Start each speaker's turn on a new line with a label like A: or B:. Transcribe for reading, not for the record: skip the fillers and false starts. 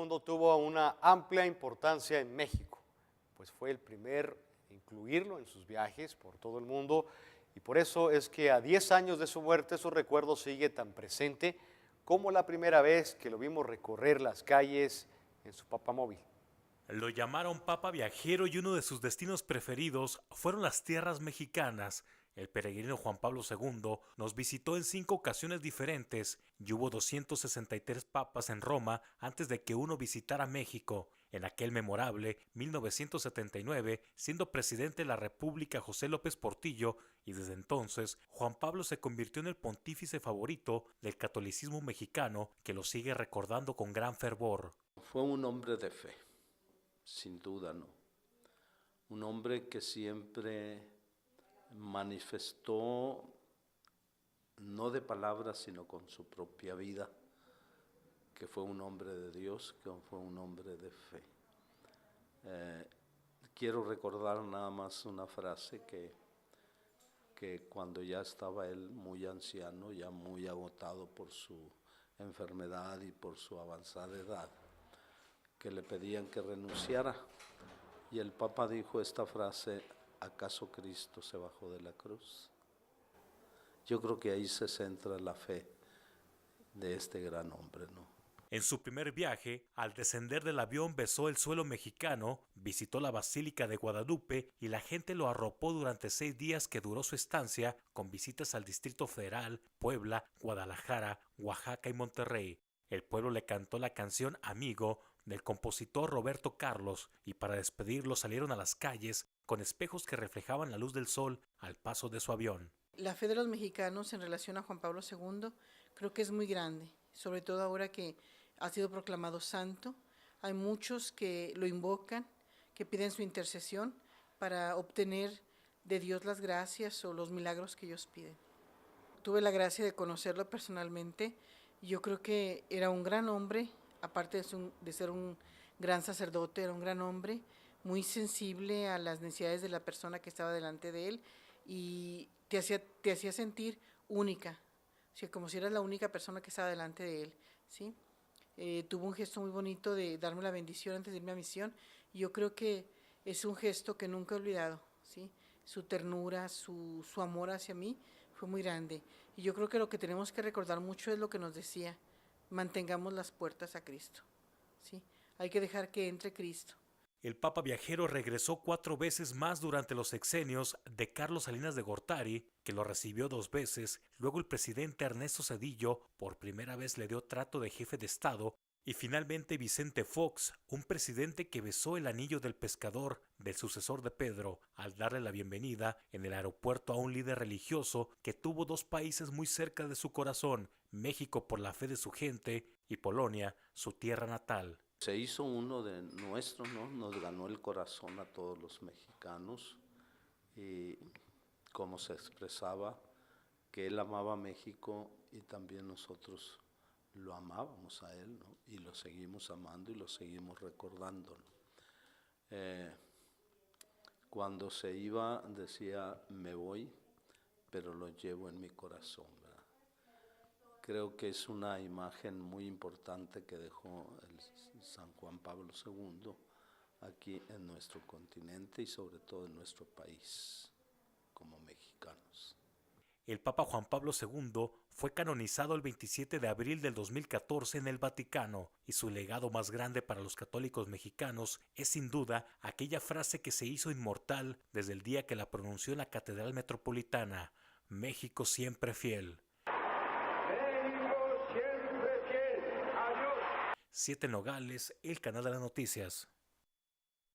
A: II tuvo una amplia importancia en México, pues fue el primer en incluirlo en sus viajes por todo el mundo y por eso es que a 10 años de su muerte su recuerdo sigue tan presente como la primera vez que lo vimos recorrer las calles en su papamóvil.
B: Lo llamaron Papa Viajero y uno de sus destinos preferidos fueron las tierras mexicanas. El peregrino Juan Pablo II nos visitó en 5 ocasiones diferentes y hubo 263 papas en Roma antes de que uno visitara México. En aquel memorable 1979, siendo presidente de la República José López Portillo, y desde entonces Juan Pablo se convirtió en el pontífice favorito del catolicismo mexicano que lo sigue recordando con gran fervor.
C: Fue un hombre de fe. Sin duda, no. Un hombre que siempre manifestó, no de palabras, sino con su propia vida, que fue un hombre de Dios, que fue un hombre de fe. Quiero recordar nada más una frase que cuando ya estaba él muy anciano, ya muy agotado por su enfermedad y por su avanzada edad, que le pedían que renunciara. Y el Papa dijo esta frase: ¿acaso Cristo se bajó de la cruz? Yo creo que ahí se centra la fe de este gran hombre, ¿no?
B: En su primer viaje, al descender del avión besó el suelo mexicano, visitó la Basílica de Guadalupe y la gente lo arropó durante 6 días que duró su estancia, con visitas al Distrito Federal, Puebla, Guadalajara, Oaxaca y Monterrey. El pueblo le cantó la canción Amigo del compositor Roberto Carlos y para despedirlo salieron a las calles con espejos que reflejaban la luz del sol al paso de su avión.
D: La fe de los mexicanos en relación a Juan Pablo II creo que es muy grande, sobre todo ahora que ha sido proclamado santo. Hay muchos que lo invocan, que piden su intercesión para obtener de Dios las gracias o los milagros que ellos piden. Tuve la gracia de conocerlo personalmente y yo creo que era un gran hombre, aparte de ser un gran sacerdote, era un gran hombre, muy sensible a las necesidades de la persona que estaba delante de él y te hacía sentir única, o sea, como si eras la única persona que estaba delante de él, ¿sí? Tuvo un gesto muy bonito de darme la bendición antes de irme a misión y yo creo que es un gesto que nunca he olvidado, ¿sí? Su ternura, su amor hacia mí fue muy grande y yo creo que lo que tenemos que recordar mucho es lo que nos decía: mantengamos las puertas a Cristo, ¿sí? Hay que dejar que entre Cristo.
B: El Papa Viajero regresó 4 veces más durante los sexenios de Carlos Salinas de Gortari, que lo recibió 2 veces, luego el presidente Ernesto Zedillo por primera vez le dio trato de jefe de Estado, y finalmente Vicente Fox, un presidente que besó el anillo del pescador del sucesor de Pedro al darle la bienvenida en el aeropuerto a un líder religioso que tuvo 2 países muy cerca de su corazón, México por la fe de su gente y Polonia, su tierra natal.
C: Se hizo uno de nuestros, ¿no? Nos ganó el corazón a todos los mexicanos y como se expresaba que él amaba a México y también nosotros lo amábamos a él, ¿no? Y lo seguimos amando y lo seguimos recordando, ¿no? Cuando se iba decía: me voy, pero lo llevo en mi corazón, ¿verdad? Creo que es una imagen muy importante que dejó el San Juan Pablo II aquí en nuestro continente y sobre todo en nuestro país como mexicanos.
B: El Papa Juan Pablo II fue canonizado el 27 de abril del 2014 en el Vaticano y su legado más grande para los católicos mexicanos es sin duda aquella frase que se hizo inmortal desde el día que la pronunció en la Catedral Metropolitana: México siempre fiel. 7 Nogales, el canal de las noticias.